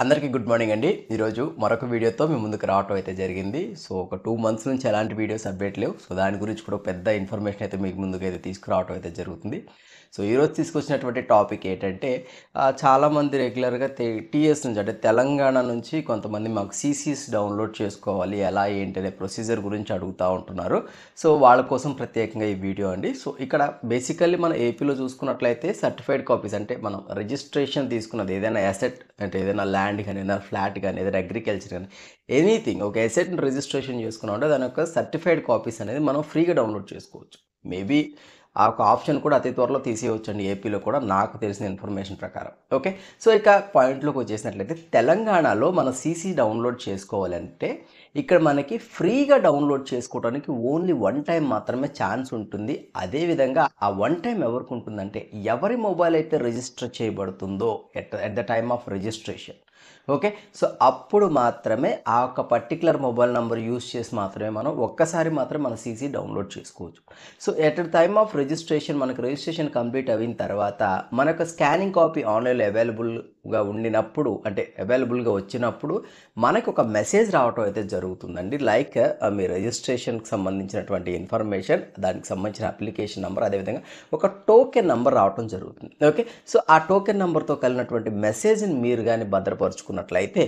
అందరికీ good morning అండి. ఈరోజు మరొక వీడియోతో మీ ముందుకు రావటం అయితే జరిగింది. సో ఒక 2 మంత్స్ నుంచి ఎలాంటి వీడియోస్ అప్డేట్ లేవు. సో దాని గురించి కూడా పెద్ద ఇన్ఫర్మేషన్ అయితే మీకు ముందుకైతే తీసుకురావటం అయితే జరుగుతుంది. సో ఈరోజు తీసుకొచ్చినటువంటి టాపిక్ ఏంటంటే చాలామంది రెగ్యులర్గా టీఎస్ నుంచి అంటే తెలంగాణ నుంచి కొంతమంది మాకు సీసీస్ డౌన్లోడ్ చేసుకోవాలి ఎలా ఏంటి అనే ప్రొసీజర్ గురించి అడుగుతూ ఉంటున్నారు. సో వాళ్ళ కోసం ప్రత్యేకంగా ఈ వీడియో అండి. సో ఇక్కడ బేసికల్లీ మన ఏపీలో చూసుకున్నట్లయితే సర్టిఫైడ్ కాపీస్ అంటే మనం రిజిస్ట్రేషన్ తీసుకున్నది ఏదైనా అసెట్ అంటే ఏదైనా ల్యాండ్ కానీ ఏదైనా ఫ్లాట్ కానీ ఏదైనా అగ్రికల్చర్ కానీ ఎనీథింగ్ ఒక అసెట్ని రిజిస్ట్రేషన్ చేసుకున్నా ఉంటే దాని యొక్క సర్టిఫైడ్ కాపీస్ అనేది మనం ఫ్రీగా డౌన్లోడ్ చేసుకోవచ్చు. మేబీ ఆ ఒక ఆప్షన్ కూడా అతి త్వరలో తీసేయవచ్చండి ఏపీలో కూడా నాకు తెలిసిన ఇన్ఫర్మేషన్ ప్రకారం. ఓకే, సో ఇక పాయింట్లోకి వచ్చేసినట్లయితే తెలంగాణలో మన సీసీ డౌన్లోడ్ చేసుకోవాలంటే ఇక్కడ మనకి ఫ్రీగా డౌన్లోడ్ చేసుకోవడానికి ఓన్లీ 1 టైం మాత్రమే ఛాన్స్ ఉంటుంది. అదేవిధంగా ఆ 1 టైం ఎవరికి ఉంటుందంటే ఎవరి మొబైల్ అయితే రిజిస్టర్ చేయబడుతుందో at the time of registration. Okay, so అప్పుడు మాత్రమే ఆ ఒక పర్టికులర్ మొబైల్ నెంబర్ యూస్ చేసి మాత్రమే మనం ఒక్కసారి మాత్రమే మన సీసీ డౌన్లోడ్ చేసుకోవచ్చు. So at the time of registration మనకు రిజిస్ట్రేషన్ కంప్లీట్ అయిన తర్వాత మనకు స్కానింగ్ కాపీ ఆన్లైన్లో అవైలబుల్గా ఉండినప్పుడు అంటే అవైలబుల్గా వచ్చినప్పుడు మనకు ఒక మెసేజ్ రావటం అయితే జరుగుతుందండి. లైక్ మీ రిజిస్ట్రేషన్కి సంబంధించినటువంటి ఇన్ఫర్మేషన్, దానికి సంబంధించిన అప్లికేషన్ నెంబర్, అదేవిధంగా ఒక టోకెన్ నెంబర్ రావటం జరుగుతుంది. ఓకే, సో ఆ టోకెన్ నెంబర్తో కలిగినటువంటి మెసేజ్ని మీరు కానీ భద్రపరుచుకున్నట్లయితే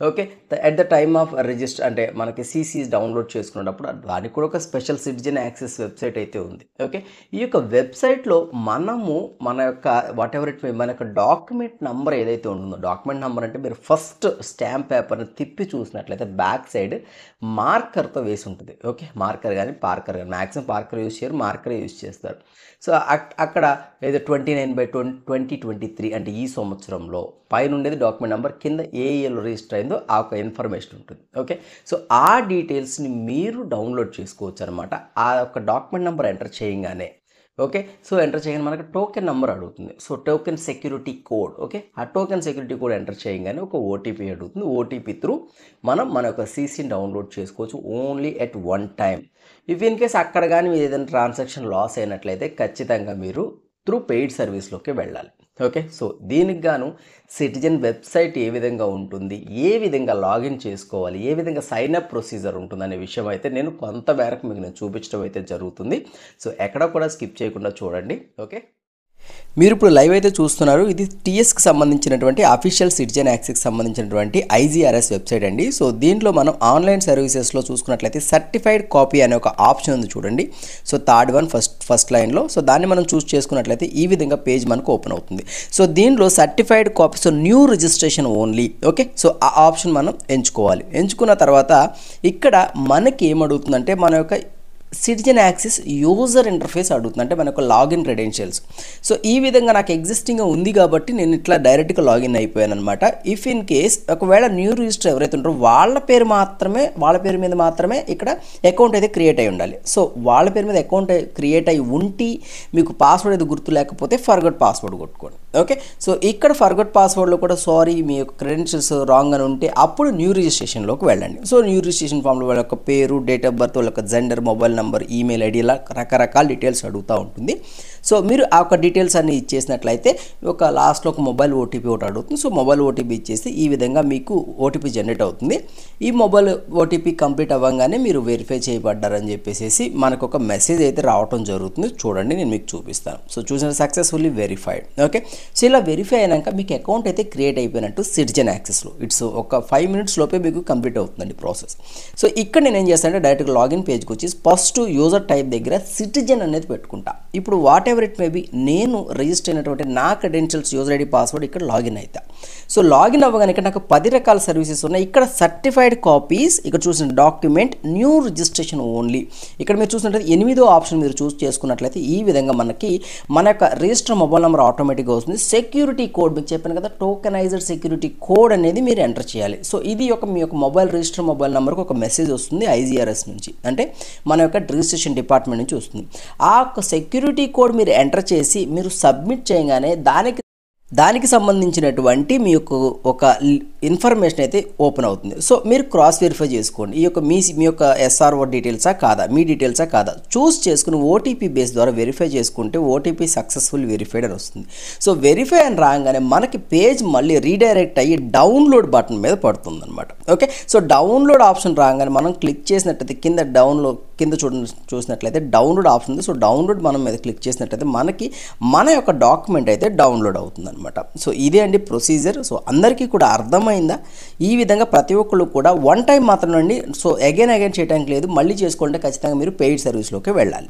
okay at the time of register అంటే మనకి సీసీస్ డౌన్లోడ్ చేసుకున్నప్పుడు దానికి కూడా ఒక స్పెషల్ సిటిజన్ యాక్సెస్ వెబ్సైట్ అయితే ఉంది. ఓకే, ఈ యొక్క వెబ్సైట్లో మనము మన యొక్క వాట్ ఎవర్ ఇట్ మన యొక్క డాక్యుమెంట్ నెంబర్ ఏదైతే ఉంటుందో, డాక్యుమెంట్ నెంబర్ అంటే మీరు ఫస్ట్ స్టాంప్ పేపర్ని తిప్పి చూసినట్లయితే బ్యాక్ సైడ్ మార్కర్తో వేసి ఉంటుంది. ఓకే, మార్కర్ కానీ పార్కర్ కానీ మ్యాక్సిమం పార్కర్ యూజ్ చేయరు, మార్కరే యూజ్ చేస్తారు. సో అక్కడ ఏదో 29/2023 అంటే ఈ సంవత్సరంలో పైన ఉండేది డాక్యుమెంట్ నెంబర్, కింద ఏ ఇయర్లో రిజిస్టర్ అయిందో ఆ ఒక ఇన్ఫర్మేషన్ ఉంటుంది. ఓకే, సో ఆ డీటెయిల్స్ని మీరు డౌన్లోడ్ చేసుకోవచ్చు అనమాట. ఆ యొక్క డాక్యుమెంట్ నెంబర్ ఎంటర్ చేయగానే ఓకే, సో ఎంటర్ చేయగానే మనకు టోకెన్ నెంబర్ అడుగుతుంది. So token security code, okay, ఆ టోకెన్ సెక్యూరిటీ కోడ్ ఎంటర్ చేయగానే ఒక ఓటీపీ అడుగుతుంది. ఓటీపీ త్రూ మన యొక్క సీసీని డౌన్లోడ్ చేసుకోవచ్చు only at 1 time. If in case అక్కడ కానీ మీరు ఏదైనా ట్రాన్సాక్షన్ లాస్ అయినట్లయితే ఖచ్చితంగా మీరు త్రూ పెయిడ్ సర్వీస్లోకి వెళ్ళాలి. ఓకే, సో దీనికి గాను సిటిజన్ వెబ్సైట్ ఏ విధంగా ఉంటుంది, ఏ విధంగా లాగిన్ చేసుకోవాలి, ఏ విధంగా సైన్ అప్ ప్రొసీజర్ ఉంటుంది అనే విషయం అయితే నేను కొంత మేరకు మీకు నేను చూపించడం అయితే జరుగుతుంది. సో ఎక్కడ కూడా స్కిప్ చేయకుండా చూడండి. ఓకే, మీరు ఇప్పుడు లైవ్ అయితే చూస్తున్నారు. ఇది టీఎస్కి సంబంధించినటువంటి అఫీషియల్ సిటిజన్ యాక్సెస్కి సంబంధించినటువంటి ఐజీఆర్ఎస్ వెబ్సైట్ అండి. సో దీంట్లో మనం ఆన్లైన్ సర్వీసెస్లో చూసుకున్నట్లయితే సర్టిఫైడ్ కాపీ అనే ఒక ఆప్షన్ ఉంది చూడండి. సో థర్డ్ వన్ ఫస్ట్ లైన్లో, సో దాన్ని మనం చూస్ చేసుకున్నట్లయితే ఈ విధంగా పేజ్ మనకు ఓపెన్ అవుతుంది. సో దీంట్లో certified copy, so new registration only. Okay, so ఆ ఆప్షన్ మనం ఎంచుకోవాలి. ఎంచుకున్న తర్వాత ఇక్కడ మనకి ఏమడుగుతుందంటే మన యొక్క సిటిజన్ యాక్సెస్ యూజర్ ఇంటర్ఫేస్ అడుగుతుంది, అంటే మనకు లాగిన్ క్రెడెన్షియల్స్. సో ఈ విధంగా నాకు ఎగ్జిస్టింగ్గా ఉంది కాబట్టి నేను ఇట్లా డైరెక్ట్గా లాగిన్ అయిపోయాను అనమాట. ఇఫ్ ఇన్ కేస్ ఒకవేళ న్యూ రిజిస్టర్ ఎవరైతే ఉంటారో వాళ్ళ పేరు మీద మాత్రమే ఇక్కడ అకౌంట్ అయితే క్రియేట్ అయి ఉండాలి. సో వాళ్ళ పేరు మీద అకౌంట్ క్రియేట్ అయి ఉంటే మీకు పాస్వర్డ్ అయితే గుర్తు లేకపోతే ఫర్గట్ పాస్వర్డ్ కొట్టుకోండి. ఓకే, సో ఇక్కడ ఫర్గట్ పాస్వర్డ్లో కూడా సారీ మీ యొక్క క్రెడెన్షియల్స్ రాంగ్ అని ఉంటే అప్పుడు న్యూ రిజిస్ట్రేషన్లోకి వెళ్ళండి. సో న్యూ రిజిస్ట్రేషన్ ఫామ్లో వాళ్ళ యొక్క పేరు, డేట్ ఆఫ్ బర్త్, వాళ్ళ యొక్క gender, mobile number, email ID ఇలా రకరకాల డీటెయిల్స్ అడుగుతూ ఉంటుంది. సో మీరు ఆ యొక్క డీటెయిల్స్ అన్ని ఇచ్చేసినట్లయితే ఒక లాస్ట్లో ఒక మొబైల్ ఓటీపీ ఒకటి అడుగుతుంది. సో మొబైల్ ఓటీపీ ఇచ్చేసి ఈ విధంగా మీకు ఓటీపీ జనరేట్ అవుతుంది. ఈ మొబైల్ ఓటీపీ కంప్లీట్ అవ్వగానే మీరు వెరిఫై చేయబడ్డారని చెప్పేసి మనకు ఒక మెసేజ్ అయితే రావడం జరుగుతుంది. చూడండి, నేను మీకు చూపిస్తాను. సో చూసిన సక్సెస్ఫుల్లీ వెరిఫైడ్. ఓకే, సో ఇలా వెరిఫై అయినాక మీకు అకౌంట్ అయితే క్రియేట్ అయిపోయినట్టు సిటిజన్ యాక్సెస్లో. ఇట్స్ ఒక 5 minutes లోపే మీకు కంప్లీట్ అవుతుందండి ప్రాసెస్. సో ఇక్కడ నేను ఏం చేస్తానంటే డైరెక్ట్గా లాగిన్ పేజ్కి వచ్చి ఫస్ట్ యూజర్ టైప్ దగ్గర సిటిజన్ అనేది పెట్టుకుంటా. ఇప్పుడు what ever it may be నేను రిజిస్టర్ అయినటువంటి నా క్రెడెన్షియల్స్, యూజర్ ఐడి, పాస్వర్డ్ ఇక్కడ లాగిన్ అవుతా. సో లాగిన్ అవ్వగానే ఇక్కడ నాకు 10 రకాల సర్వీసెస్ ఉన్నాయి. ఇక్కడ సర్టిఫైడ్ కాపీస్, ఇక్కడ చూసిన డాక్యుమెంట్, న్యూ రిజిస్ట్రేషన్ ఓన్లీ. ఇక్కడ మీరు చూసినట్లయితే 8వ ఆప్షన్ మీరు చూస్ చేసుకున్నట్లయితే ఈ విధంగా మన యొక్క రిజిస్టర్ మొబైల్ నెంబర్ ఆటోమేటిక్గా వస్తుంది. సెక్యూరిటీ కోడ్ మీకు చెప్పాను కదా, టోకెనైజ్డ్ సెక్యూరిటీ కోడ్ అనేది మీరు ఎంటర్ చేయాలి. సో ఇది మీ యొక్క మొబైల్ రిజిస్టర్ మొబైల్ నెంబర్కి ఒక మెసేజ్ వస్తుంది ఐజీఆర్ఎస్ నుంచి, అంటే మన యొక్క రిజిస్ట్రేషన్ డిపార్ట్మెంట్ నుంచి వస్తుంది. ఆ యొక్క సెక్యూరిటీ కోడ్ మీరు ఎంటర్ చేసి మీరు సబ్మిట్ చేయగానే దానికి సంబంధించినటువంటి మీ యొక్క ఒక ఇన్ఫర్మేషన్ అయితే ఓపెన్ అవుతుంది. సో మీరు క్రాస్ వెరిఫై చేసుకోండి. ఈ యొక్క మీ యొక్క ఎస్ఆర్ఓ డీటెయిల్సా కాదా, మీ డీటెయిల్సా కాదా చూస్ చేసుకుని ఓటీపీ బేస్ ద్వారా వెరిఫై చేసుకుంటే ఓటీపీ సక్సెస్ఫుల్ వెరిఫైడ్ అని వస్తుంది. సో వెరిఫై అని రాగానే మనకి పేజ్ మళ్ళీ రీడైరెక్ట్ అయ్యి డౌన్లోడ్ బటన్ మీద పడుతుంది అనమాట. ఓకే, సో డౌన్లోడ్ ఆప్షన్ రాగానే మనం క్లిక్ చేసినట్టయితే కింద చూసినట్లయితే డౌన్లోడ్ ఆప్షన్ ఉంది. సో డౌన్లోడ్ మనం మీద క్లిక్ చేసినట్లయితే మనకి మన యొక్క డాక్యుమెంట్ అయితే డౌన్లోడ్ అవుతుంది అనమాట. సో ఇదే అండి ప్రొసీజర్. సో అందరికీ కూడా అర్థమైందా? ఈ విధంగా ప్రతి ఒక్కళ్ళు కూడా వన్ టైం మాత్రం అండి. సో అగైన్ చేయడానికి లేదు, మళ్ళీ చేసుకోవాలంటే ఖచ్చితంగా మీరు పెయిడ్ సర్వీస్లోకి వెళ్ళాలి.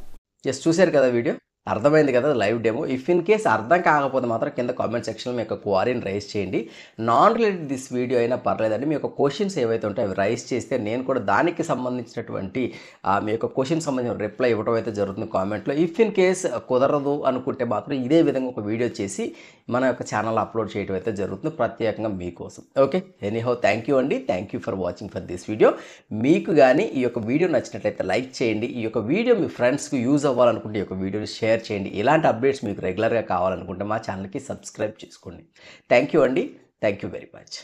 జస్ట్ చూశారు కదా వీడియో, అర్థమైంది కదా live demo. If in case అర్థం కాకపోతే మాత్రం కింద కామెంట్ సెక్షన్లో మీ యొక్క క్వారీని రైజ్ చేయండి. నాన్ రిలేటెడ్ దిస్ వీడియో అయినా పర్లేదండి. మీ యొక్క క్వశ్చన్స్ ఏవైతే ఉంటాయో అవి రైజ్ చేస్తే నేను కూడా దానికి సంబంధించినటువంటి మీ యొక్క క్వశ్చన్ సంబంధించిన రిప్లై ఇవ్వడం అయితే జరుగుతుంది కామెంట్లో. ఇఫ్ ఇన్ కేస్ కుదరదు అనుకుంటే మాత్రం ఇదే విధంగా ఒక వీడియో చేసి మన యొక్క ఛానల్ అప్లోడ్ చేయడం అయితే జరుగుతుంది ప్రత్యేకంగా మీకోసం. ఓకే, ఎనీహౌ థ్యాంక్ యూ అండి. Thank you for watching for this video. మీకు కానీ ఈ యొక్క వీడియో నచ్చినట్లయితే లైక్ చేయండి. ఈ యొక్క వీడియో మీ ఫ్రెండ్స్కి యూజ్ అవ్వాలనుకుంటే ఈ యొక్క వీడియోని షేర్ చేయండి. ఇలాంటి అప్డేట్స్ మీకు రెగ్యులర్గా కావాలనుకుంటే మా ఛానల్కి సబ్స్క్రైబ్ చేసుకోండి. థ్యాంక్ యూ అండి. Thank you very much.